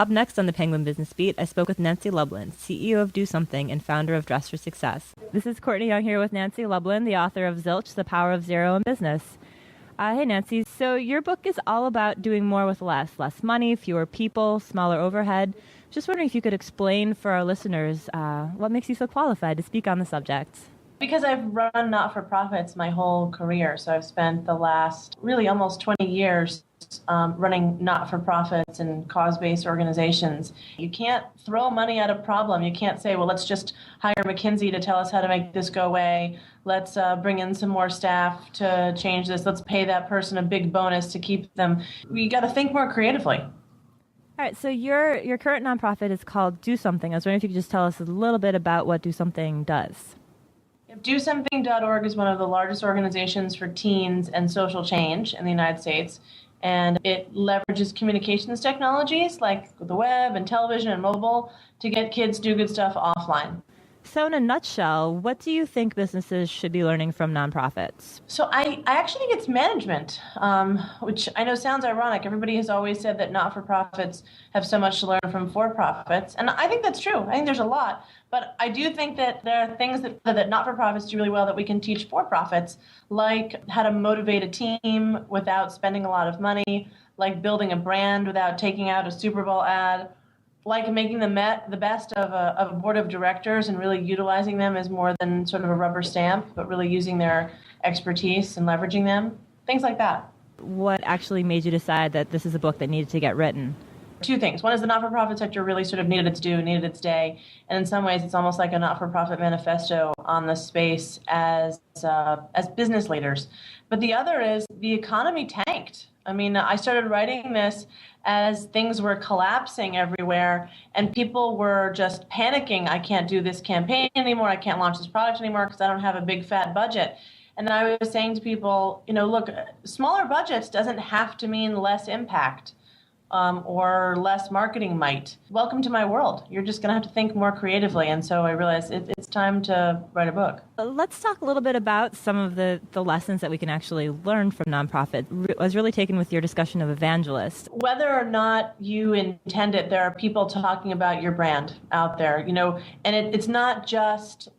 Up next on the Penguin Business Beat, I spoke with Nancy Lublin, CEO of Do Something and founder of Dress for Success. This is Courtney Young here with Nancy Lublin, the author of Zilch, The Power of Zero in Business. Hey, Nancy. So your book is all about doing more with less money, fewer people, smaller overhead. Just wondering if you could explain for our listeners what makes you so qualified to speak on the subject. Because I've run not-for-profits my whole career, so I've spent the last really almost 20 years running not-for-profits and cause-based organizations. You can't throw money at a problem. You can't say, well, let's just hire McKinsey to tell us how to make this go away. Let's bring in some more staff to change this. Let's pay that person a big bonus to keep them. We got to think more creatively. All right, so your current nonprofit is called Do Something. I was wondering if you could just tell us a little bit about what Do Something does. DoSomething.org is one of the largest organizations for teens and social change in the United States. And it leverages communications technologies like the web and television and mobile to get kids to do good stuff offline. So in a nutshell, what do you think businesses should be learning from nonprofits? So I actually think it's management, which I know sounds ironic. Everybody has always said that not-for-profits have so much to learn from for-profits. And I think that's true. I think there's a lot. But I do think that there are things that not-for-profits do really well that we can teach for-profits, like how to motivate a team without spending a lot of money, like building a brand without taking out a Super Bowl ad, like making the best of a board of directors and really utilizing them as more than sort of a rubber stamp, but really using their expertise and leveraging them, things like that. What actually made you decide that this is a book that needed to get written? Two things. One is the not-for-profit sector really sort of needed its due, needed its day. And in some ways, it's almost like a not-for-profit manifesto on the space as business leaders. But the other is the economy tanked. I mean, I started writing this as things were collapsing everywhere and people were just panicking. I can't do this campaign anymore. I can't launch this product anymore because I don't have a big fat budget. And then I was saying to people, look, smaller budgets doesn't have to mean less impact. Or less marketing might. Welcome to my world. You're just going to have to think more creatively. And so I realized it's time to write a book. Let's talk a little bit about some of the lessons that we can actually learn from nonprofit. I was really taken with your discussion of evangelists. Whether or not you intend it, there are people talking about your brand out there, and it's not just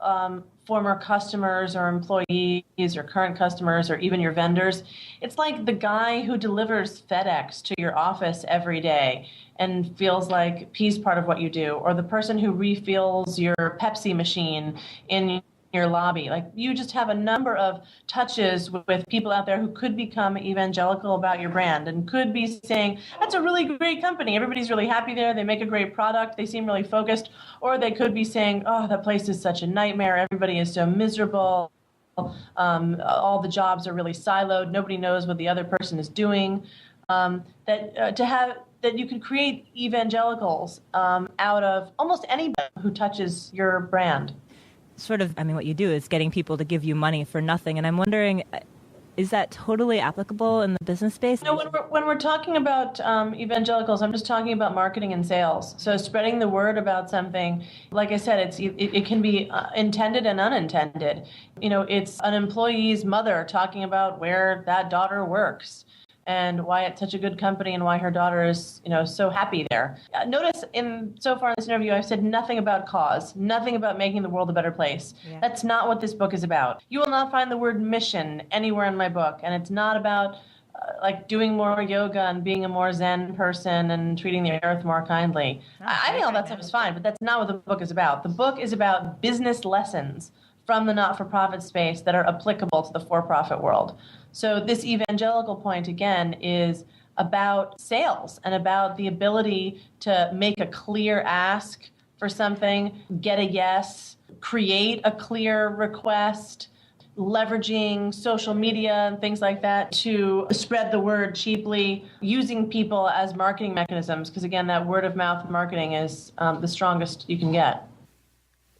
former customers or employees or current customers or even your vendors. It's like the guy who delivers FedEx to your office every day and feels like he's part of what you do, or the person who refills your Pepsi machine in your lobby. Like, you just have a number of touches with people out there who could become evangelical about your brand and could be saying, that's a really great company. Everybody's really happy there. They make a great product. They seem really focused. Or they could be saying, oh, that place is such a nightmare. Everybody is so miserable. All the jobs are really siloed. Nobody knows what the other person is doing. That you could create evangelicals out of almost anybody who touches your brand. What you do is getting people to give you money for nothing. And I'm wondering, is that totally applicable in the business space? No, when we're talking about evangelicals, I'm just talking about marketing and sales. So spreading the word about something, like I said, it can be intended and unintended. It's an employee's mother talking about where that daughter works and why it's such a good company and why her daughter is, so happy there. Notice so far in this interview, I've said nothing about cause, nothing about making the world a better place. Yeah. That's not what this book is about. You will not find the word mission anywhere in my book, and it's not about doing more yoga and being a more Zen person and treating the earth more kindly. I think all that stuff is fine, but that's not what the book is about. The book is about business lessons from the not-for-profit space that are applicable to the for-profit world. So this evangelical point, again, is about sales and about the ability to make a clear ask for something, get a yes, create a clear request, leveraging social media and things like that to spread the word cheaply, using people as marketing mechanisms, because, again, that word-of-mouth marketing is the strongest you can get.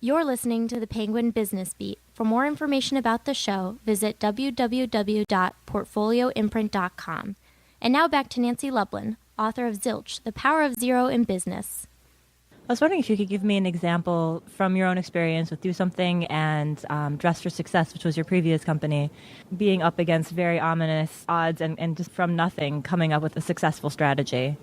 You're listening to the Penguin Business Beat. For more information about the show, visit www.portfolioimprint.com. And now back to Nancy Lublin, author of Zilch, The Power of Zero in Business. I was wondering if you could give me an example from your own experience with Do Something and Dress for Success, which was your previous company, being up against very ominous odds and just from nothing coming up with a successful strategy.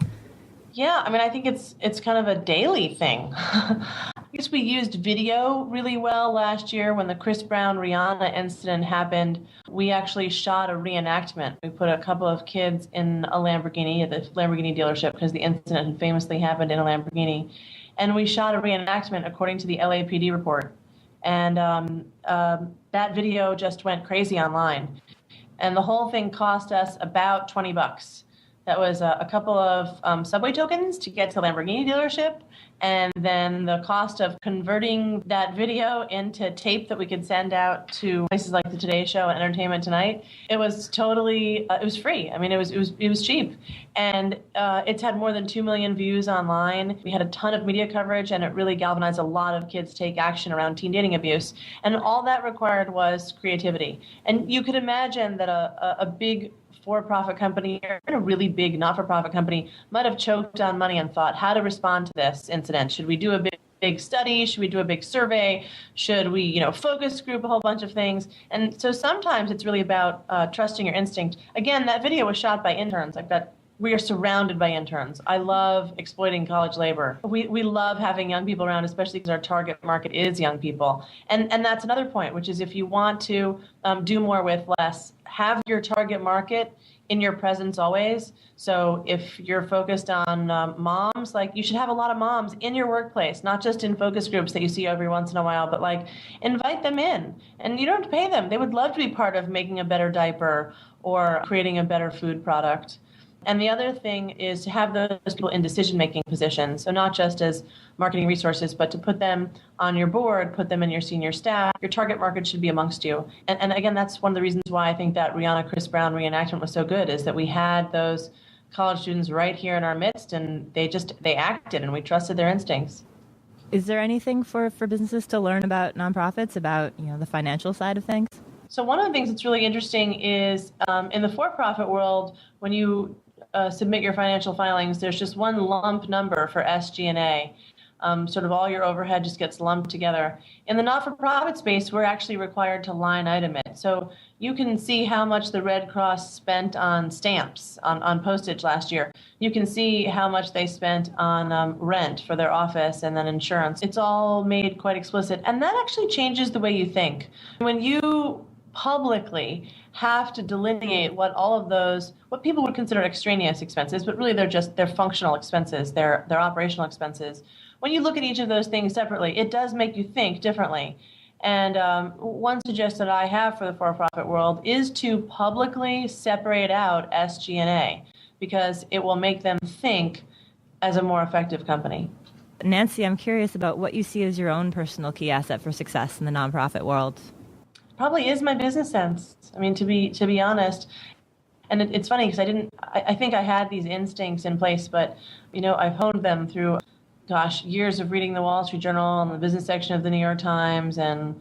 Yeah, I mean, I think it's kind of a daily thing. I guess we used video really well last year when the Chris Brown Rihanna incident happened. We actually shot a reenactment. We put a couple of kids in a Lamborghini at the Lamborghini dealership because the incident had famously happened in a Lamborghini. And we shot a reenactment according to the LAPD report. And that video just went crazy online. And the whole thing cost us about $20. That was a couple of subway tokens to get to the Lamborghini dealership, and then the cost of converting that video into tape that we could send out to places like the Today Show and Entertainment Tonight. It was totally, it was free. I mean, it was cheap, and it's had more than 2 million views online. We had a ton of media coverage, and it really galvanized a lot of kids to take action around teen dating abuse. And all that required was creativity. And you could imagine that a big for-profit company or a really big not-for-profit company might have choked on money and thought how to respond to this incident. Should we do a big study? Should we do a big survey? Should we, focus group a whole bunch of things? And so sometimes it's really about trusting your instinct. Again, that video was shot by interns. Like that, we are surrounded by interns. I love exploiting college labor. We love having young people around, especially because our target market is young people. And that's another point, which is if you want to do more with less, have your target market in your presence always. So if you're focused on moms, like you should have a lot of moms in your workplace, not just in focus groups that you see every once in a while, but like invite them in. And you don't have to pay them. They would love to be part of making a better diaper or creating a better food product. And the other thing is to have those people in decision-making positions. So not just as marketing resources, but to put them on your board, put them in your senior staff. Your target market should be amongst you. And again, that's one of the reasons why I think that Rihanna Chris Brown reenactment was so good, is that we had those college students right here in our midst, and they acted, and we trusted their instincts. Is there anything for businesses to learn about nonprofits, about the financial side of things? So one of the things that's really interesting is in the for-profit world, when you submit your financial filings, there's just one lump number for SG&A. Sort of all your overhead just gets lumped together. In the not-for-profit space, we're actually required to line item it. So you can see how much the Red Cross spent on stamps, on postage last year. You can see how much they spent on rent for their office and then insurance. It's all made quite explicit. And that actually changes the way you think. When you publicly have to delineate what all of those, what people would consider extraneous expenses, but really they're functional expenses, they're operational expenses. When you look at each of those things separately, it does make you think differently. And one suggestion that I have for the for-profit world is to publicly separate out SG&A, because it will make them think as a more effective company. Nancy, I'm curious about what you see as your own personal key asset for success in the nonprofit world. Probably is my business sense. I mean, to be honest, and it's funny because I think I had these instincts in place, but I've honed them through, years of reading the Wall Street Journal and the business section of the New York Times, and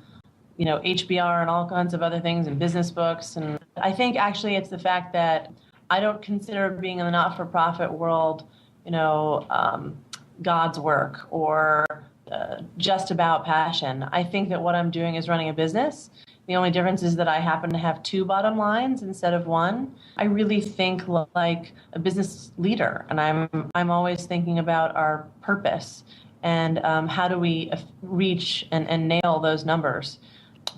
HBR and all kinds of other things, and business books. And I think actually it's the fact that I don't consider being in the not-for-profit world, God's work or just about passion. I think that what I'm doing is running a business. The only difference is that I happen to have two bottom lines instead of one. I really think like a business leader, and I'm always thinking about our purpose and how do we reach and nail those numbers.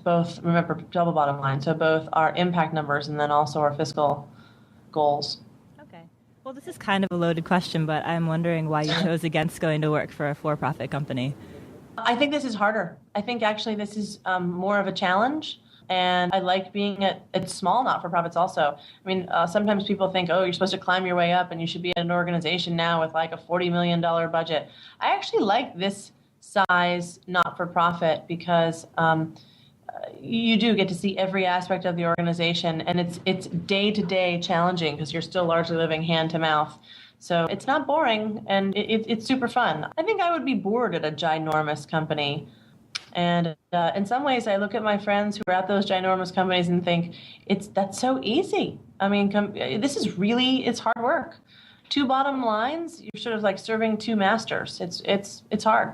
Both, remember, double bottom line, so both our impact numbers and then also our fiscal goals. Okay. Well, this is kind of a loaded question, but I'm wondering why you chose against going to work for a for-profit company. I think this is harder. I think actually this is more of a challenge, and I like being at small not-for-profits also. I mean, sometimes people think, you're supposed to climb your way up and you should be at an organization now with like a $40 million budget. I actually like this size not-for-profit because you do get to see every aspect of the organization, and it's day-to-day challenging because you're still largely living hand-to-mouth. So it's not boring, and it's super fun. I think I would be bored at a ginormous company. And in some ways, I look at my friends who are at those ginormous companies and think, that's so easy. I mean, it's hard work. Two bottom lines, you're sort of like serving two masters. It's hard.